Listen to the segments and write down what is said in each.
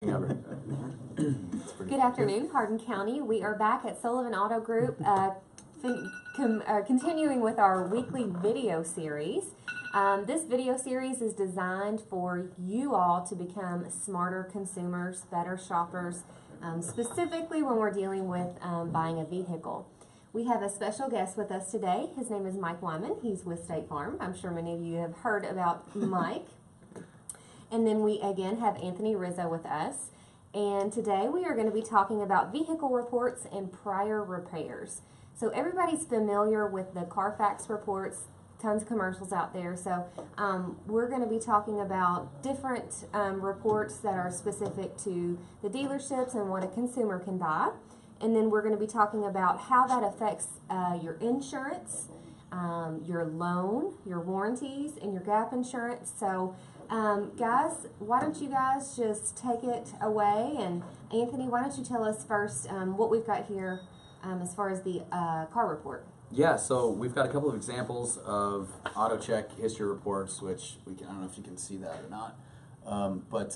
Good afternoon, Hardin County. We are back at Sullivan Auto Group, continuing with our weekly video series. This video series is designed for you all to become smarter consumers, better shoppers, specifically when we're dealing with buying a vehicle. We have a special guest with us today. His name is Mike Wyman. He's with State Farm. I'm sure many of you have heard about Mike. And then we again have Anthony Rizzo with us. And today we are going to be talking about vehicle reports and prior repairs. So everybody's familiar with the Carfax reports, tons of commercials out there. So we're going to be talking about different reports that are specific to the dealerships and what a consumer can buy. And then we're going to be talking about how that affects your insurance, your loan, your warranties, and your gap insurance. So guys, why don't you guys just take it away? And Anthony, why don't you tell us first what we've got here as far as the car report? Yeah, so we've got a couple of examples of auto check history reports, which I don't know if you can see that or not, but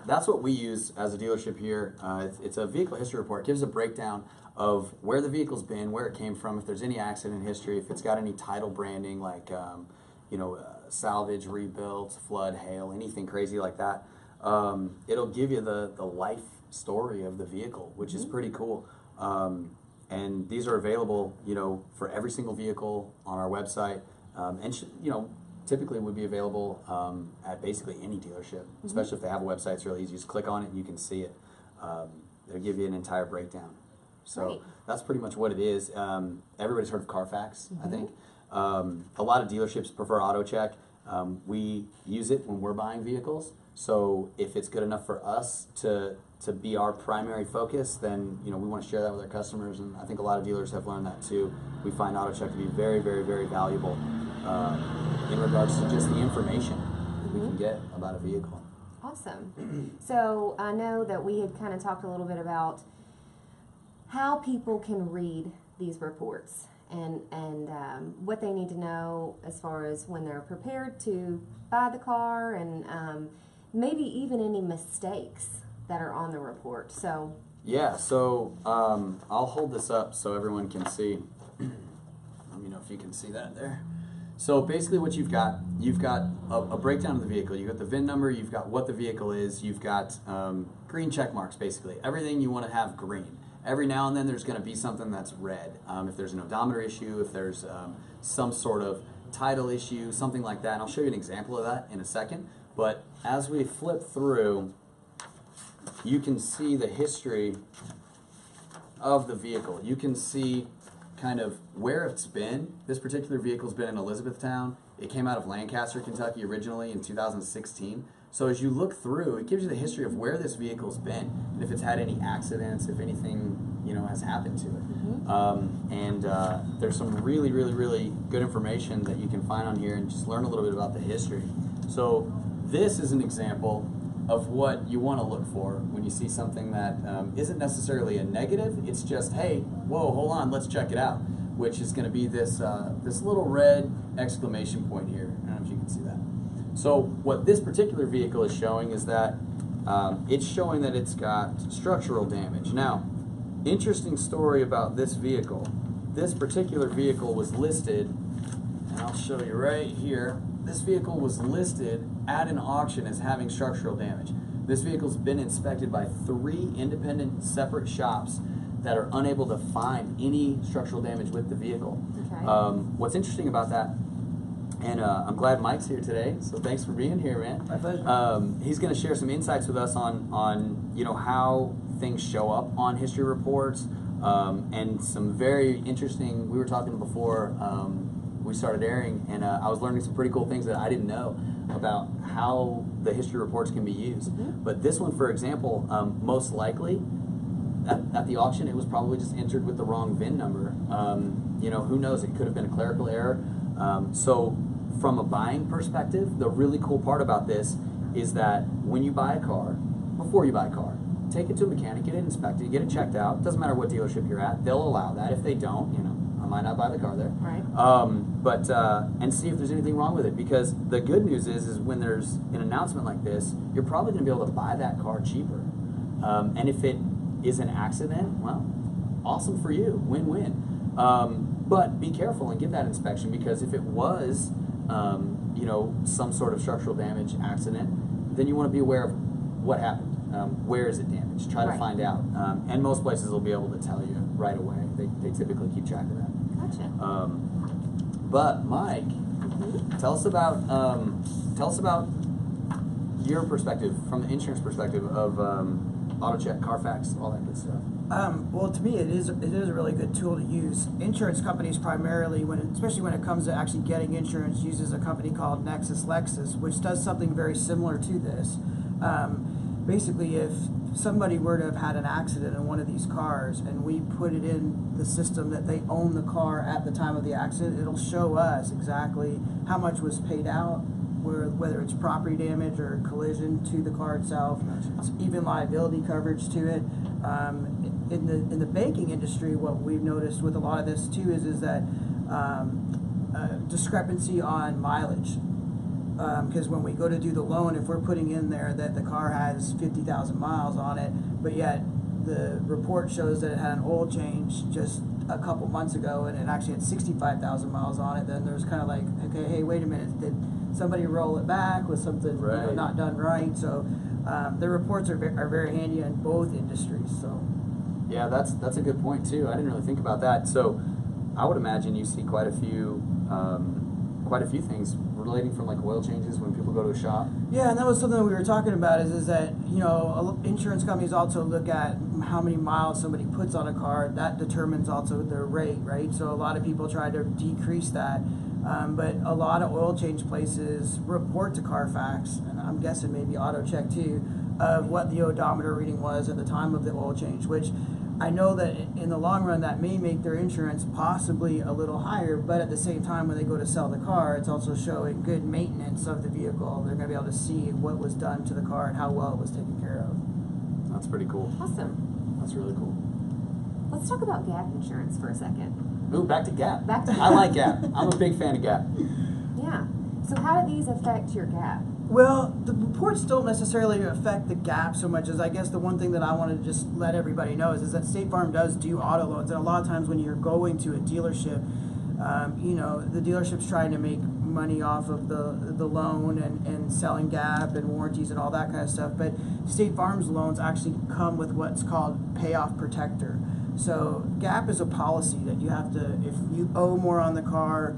that's what we use as a dealership here. It's a vehicle history report. It gives a breakdown of where the vehicle's been, where it came from, if there's any accident history, if it's got any title branding like Salvage Rebuild, flood, hail, anything crazy like that. It'll give you the life story of the vehicle, which is pretty cool. And these are available, for every single vehicle on our website, and typically would be available at basically any dealership, especially if they have a website. It's really easy. Just click on it and you can see it. It'll give you an entire breakdown. So that's pretty much what it is. Everybody's heard of Carfax, I think. A lot of dealerships prefer auto check. We use it when we're buying vehicles. So if it's good enough for us to be our primary focus, then we want to share that with our customers. And I think a lot of dealers have learned that too. We find auto check to be very, very, very valuable in regards to just the information that we can get about a vehicle. Awesome. So I know that we had kind of talked a little bit about how people can read these reports and what they need to know as far as when they're prepared to buy the car, and maybe even any mistakes that are on the report. So yeah, so I'll hold this up so everyone can see. Let me know if you can see that there. So basically what you've got a breakdown of the vehicle. You've got the VIN number, you've got what the vehicle is, you've got green check marks, basically. Everything you want to have green. Every now and then there's going to be something that's red. If there's an odometer issue, if there's some sort of title issue, something like that. And I'll show you an example of that in a second. But as we flip through, you can see the history of the vehicle. You can see kind of where it's been. This particular vehicle's been in Elizabethtown. It came out of Lancaster, Kentucky originally in 2016. So as you look through, it gives you the history of where this vehicle's been, and if it's had any accidents, if anything has happened to it. There's some really, really, really good information that you can find on here and just learn a little bit about the history. So this is an example of what you want to look for when you see something that isn't necessarily a negative. It's just, hey, whoa, hold on, let's check it out, which is going to be this this little red exclamation point here. I don't know if you can see that. So what this particular vehicle is showing is that it's showing that it's got structural damage. Now, interesting story about this vehicle. This particular vehicle was listed, and I'll show you right here. This vehicle was listed at an auction as having structural damage. This vehicle's been inspected by 3 independent separate shops that are unable to find any structural damage with the vehicle. Okay. What's interesting about that, and I'm glad Mike's here today, so thanks for being here, man. My pleasure. He's going to share some insights with us on how things show up on history reports, and some very interesting. We were talking before we started airing, and I was learning some pretty cool things that I didn't know about how the history reports can be used. But this one, for example, most likely at the auction, it was probably just entered with the wrong VIN number. Who knows? It could have been a clerical error. So from a buying perspective, the really cool part about this is that when you buy a car, before you buy a car, take it to a mechanic, get it inspected, get it checked out. Doesn't matter what dealership you're at, they'll allow that. If they don't, I'm might not buy the car there. Right. But and see if there's anything wrong with it, because the good news is when there's an announcement like this, you're probably going to be able to buy that car cheaper. And if it is an accident, well, awesome for you, win-win. But be careful and get that inspection, because if it was, you know, some sort of structural damage accident, then you want to be aware of what happened. Where is it damaged? Try to find out. And most places will be able to tell you right away. They typically keep track of that. Gotcha. But Mike, tell us about your perspective, from the insurance perspective of AutoCheck, Carfax, all that good stuff. Well, to me, it is a really good tool to use. Insurance companies primarily, especially when it comes to actually getting insurance, uses a company called Nexus Lexus, which does something very similar to this. Basically, if somebody were to have had an accident in one of these cars and we put it in the system that they own the car at the time of the accident, it'll show us exactly how much was paid out, whether it's property damage or collision to the car itself, even liability coverage to it. In the banking industry, what we've noticed with a lot of this too is that discrepancy on mileage. Because when we go to do the loan, if we're putting in there that the car has 50,000 miles on it, but yet the report shows that it had an oil change just a couple months ago and it actually had 65,000 miles on it, then there's kind of like, okay, hey, wait a minute, did somebody roll it back? Was something not done right? So the reports are very handy in both industries. So yeah, that's a good point too. I didn't really think about that. So I would imagine you see quite a few things relating from like oil changes when people go to a shop. Yeah, and that was something that we were talking about is that, you know, insurance companies also look at how many miles somebody puts on a car. That determines also their rate, right? So a lot of people try to decrease that. But a lot of oil change places report to Carfax, and I'm guessing maybe AutoCheck too, of what the odometer reading was at the time of the oil change, which I know that in the long run that may make their insurance possibly a little higher, but at the same time when they go to sell the car, it's also showing good maintenance of the vehicle. They're going to be able to see what was done to the car and how well it was taken care of. That's pretty cool. Awesome. That's really cool. Let's talk about gap insurance for a second. Ooh, back to Gap. I like Gap. I'm a big fan of Gap. Yeah. So how do these affect your gap? Well, the reports don't necessarily affect the gap so much as I guess the one thing that I want to just let everybody know is that State Farm does do auto loans. And a lot of times when you're going to a dealership, you know, the dealership's trying to make money off of the loan and selling gap and warranties and all that kind of stuff. But State Farm's loans actually come with what's called Payoff Protector. So gap is a policy that you have to, if you owe more on the car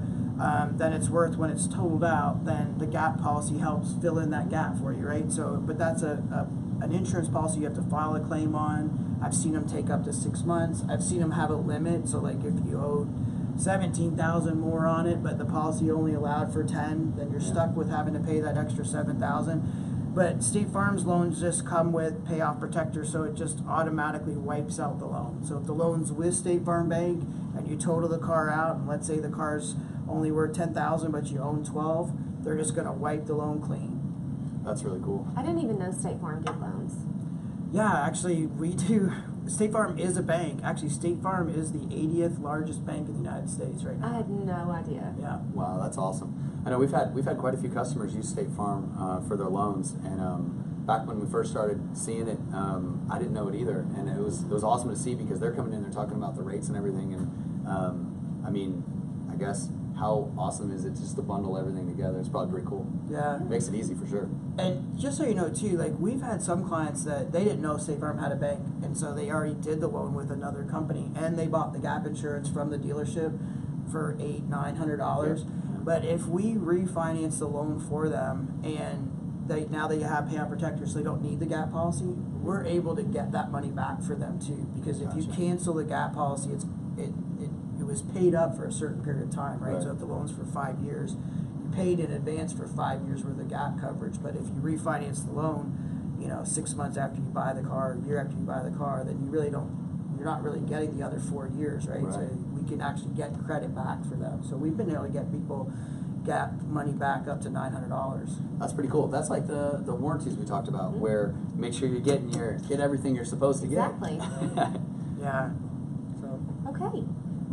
than it's worth when it's totaled out, then the gap policy helps fill in that gap for you, right? So, but that's an insurance policy you have to file a claim on. I've seen them take up to 6 months. I've seen them have a limit. So like if you owe 17,000 more on it, but the policy only allowed for 10, then you're stuck with having to pay that extra 7,000. But State Farm's loans just come with Payoff Protector, so it just automatically wipes out the loan. So if the loan's with State Farm Bank and you total the car out, and let's say the car's only worth 10,000, but you own 12, they're just going to wipe the loan clean. That's really cool. I didn't even know State Farm did loans. Yeah, actually, we do. State Farm is a bank. Actually, State Farm is the 80th largest bank in the United States right now. I had no idea. Yeah. Wow, that's awesome. I know we've had quite a few customers use State Farm for their loans, and back when we first started seeing it, I didn't know it either, and it was awesome to see because they're coming in, they're talking about the rates and everything, and I mean, I guess how awesome is it just to bundle everything together? It's probably pretty cool. Yeah. Makes it easy for sure. And just so you know too, like we've had some clients that they didn't know State Farm had a bank, and so they already did the loan with another company, and they bought the gap insurance from the dealership for $800-900. Yeah. But if we refinance the loan for them, and now they have Payoff Protector, so they don't need the gap policy, we're able to get that money back for them too. Because if you cancel the gap policy, it was paid up for a certain period of time, right? So if the loan's for 5 years, you paid in advance for 5 years worth of gap coverage. But if you refinance the loan, you know, 6 months after you buy the car, a year after you buy the car, then you're not really getting the other 4 years, right? So we can actually get credit back for them. So we've been able to get people gap money back up to $900. That's pretty cool. That's like the warranties we talked about, where make sure you're get everything you're supposed to get. Exactly. Yeah. So Okay.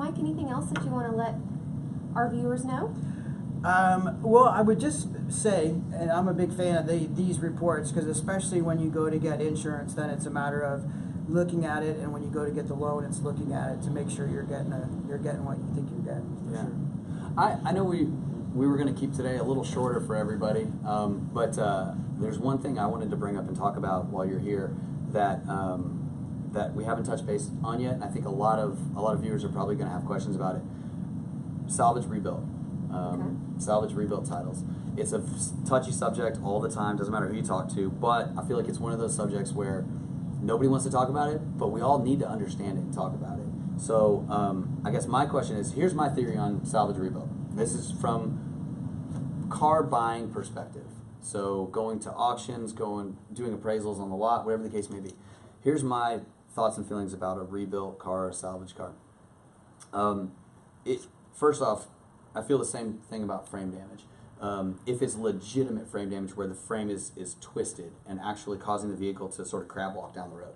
Mike, anything else that you want to let our viewers know? Well, I would just say, and I'm a big fan of these reports, because especially when you go to get insurance, then it's a matter of looking at it, and when you go to get the loan, it's looking at it to make sure you're getting what you think you're getting. For sure. I know we were going to keep today a little shorter for everybody, but there's one thing I wanted to bring up and talk about while you're here that that we haven't touched base on yet, and I think a lot of viewers are probably going to have questions about it. Salvage Rebuild. Salvage Rebuild titles. It's a touchy subject all the time, doesn't matter who you talk to, but I feel like it's one of those subjects where nobody wants to talk about it, but we all need to understand it and talk about it. So I guess my question is, here's my theory on Salvage Rebuild. This is from car buying perspective. So going to auctions, doing appraisals on the lot, whatever the case may be. Here's my thoughts and feelings about a rebuilt car or a salvage car. First off, I feel the same thing about frame damage. If it's legitimate frame damage where the frame is twisted and actually causing the vehicle to sort of crab walk down the road,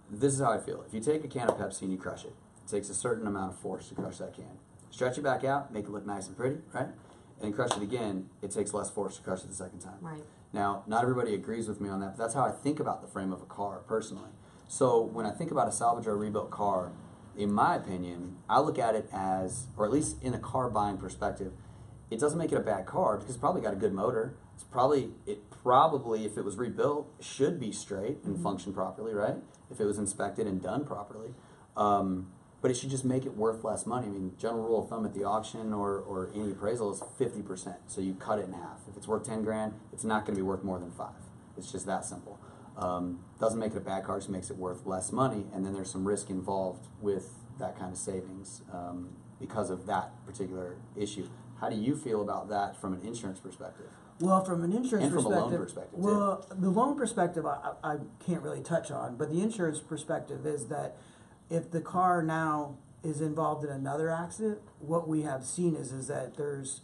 this is how I feel. If you take a can of Pepsi and you crush it, it takes a certain amount of force to crush that can. Stretch it back out, make it look nice and pretty, right? And then crush it again, it takes less force to crush it the second time. Right. Now, not everybody agrees with me on that, but that's how I think about the frame of a car personally. So when I think about a salvage or a rebuilt car, in my opinion, I look at it as, or at least in a car buying perspective, it doesn't make it a bad car because it's probably got a good motor. It probably, if it was rebuilt, should be straight and function properly, right? If it was inspected and done properly. But it should just make it worth less money. I mean, general rule of thumb at the auction or any appraisal is 50%. So you cut it in half. If it's worth 10 grand, it's not going to be worth more than 5. It's just that simple. Doesn't make it a bad car, just makes it worth less money, and then there's some risk involved with that kind of savings because of that particular issue. How do you feel about that from an insurance perspective? Well, from an insurance and from perspective, a loan perspective, well, the loan perspective I can't really touch on, but the insurance perspective is that if the car now is involved in another accident, what we have seen is that there's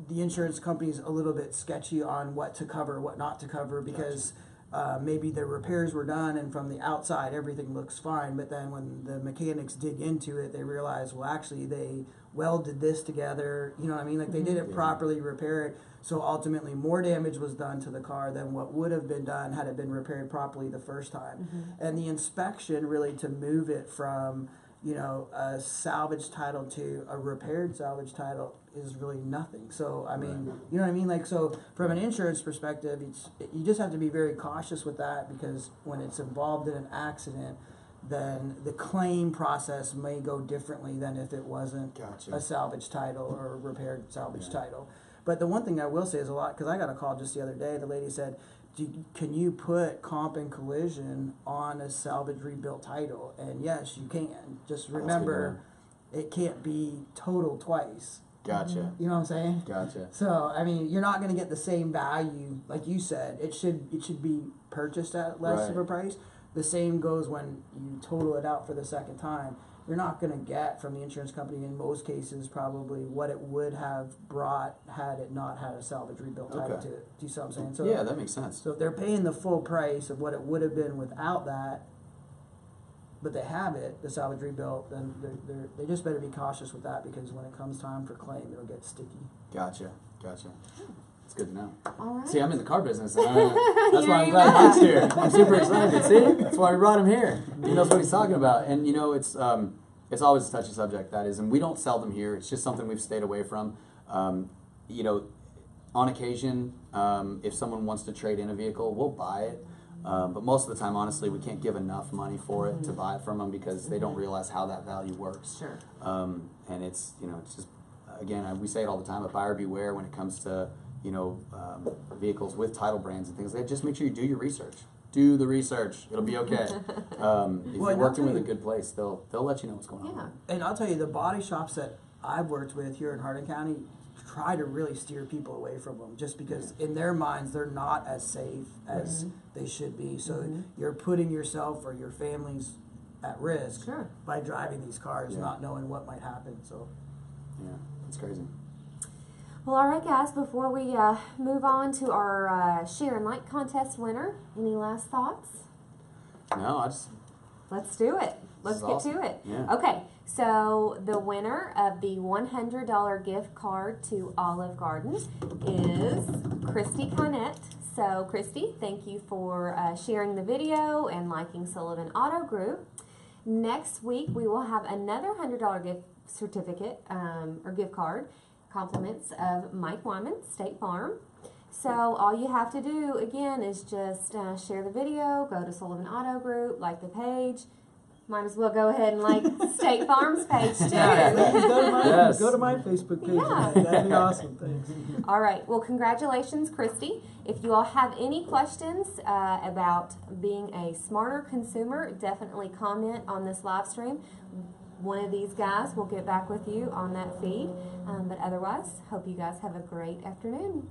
the insurance company's a little bit sketchy on what to cover, what not to cover, because maybe the repairs were done and from the outside everything looks fine, but then when the mechanics dig into it, they realize, well, actually they welded this together, you know what I mean? Like they didn't properly repair it, so ultimately more damage was done to the car than what would have been done had it been repaired properly the first time. And the inspection really to move it from, you know, a salvage title to a repaired salvage title is really nothing. So, I mean, you know what I mean? Like, so from an insurance perspective, you just have to be very cautious with that, because when it's involved in an accident, then the claim process may go differently than if it wasn't a salvage title or a repaired salvage title. But the one thing I will say is a lot, because I got a call just the other day, the lady said, can you put comp and collision on a salvage rebuilt title? And yes, you can. Just remember, it can't be total twice. Gotcha. You know what I'm saying? Gotcha. So, I mean, you're not going to get the same value, like you said. It should be purchased at less of a price. The same goes when you total it out for the second time. You're not going to get from the insurance company, in most cases, probably what it would have brought had it not had a salvage rebuilt title to it. Do you see what I'm saying? So, yeah, that makes sense. So if they're paying the full price of what it would have been without that, but they have it, the salvage rebuilt, then they just better be cautious with that, because when it comes time for claim, it'll get sticky. Gotcha. It's good to know. All right. See, I'm in the car business. That's why I'm glad Mike's here. I'm super excited. See, that's why we brought him here. He knows what he's talking about. And you know, it's always a touchy subject, that is, and we don't sell them here. It's just something we've stayed away from. You know, on occasion, if someone wants to trade in a vehicle, we'll buy it. But most of the time, honestly, we can't give enough money for it to buy it from them, because they don't realize how that value works. Sure. And it's, you know, it's just, again, we say it all the time, a buyer beware when it comes to, you know, vehicles with title brands and things like that. Just make sure you do your research. Do the research. It'll be okay. If you're working with a good place, they'll let you know what's going on. And I'll tell you, the body shops that I've worked with here in Hardin County try to really steer people away from them, just because in their minds they're not as safe as they should be. So you're putting yourself or your families at risk by driving these cars, not knowing what might happen. So yeah, it's crazy. Well, all right, guys, before we move on to our Share and Like contest winner, any last thoughts? No, I just Let's do it. Let's get awesome. to it. Yeah. Okay, so the winner of the $100 gift card to Olive Garden is Christy Connett. So, Christy, thank you for sharing the video and liking Sullivan Auto Group. Next week, we will have another $100 gift certificate or gift card, compliments of Mike Wyman, State Farm. So all you have to do, again, is just share the video, go to Sullivan Auto Group, like the page. Might as well go ahead and like State Farm's page too. Go to my Facebook page. Yeah. That'd be awesome. Thanks. All right. Well, congratulations, Christy. If you all have any questions about being a smarter consumer, definitely comment on this live stream. One of these guys will get back with you on that feed. But otherwise, hope you guys have a great afternoon.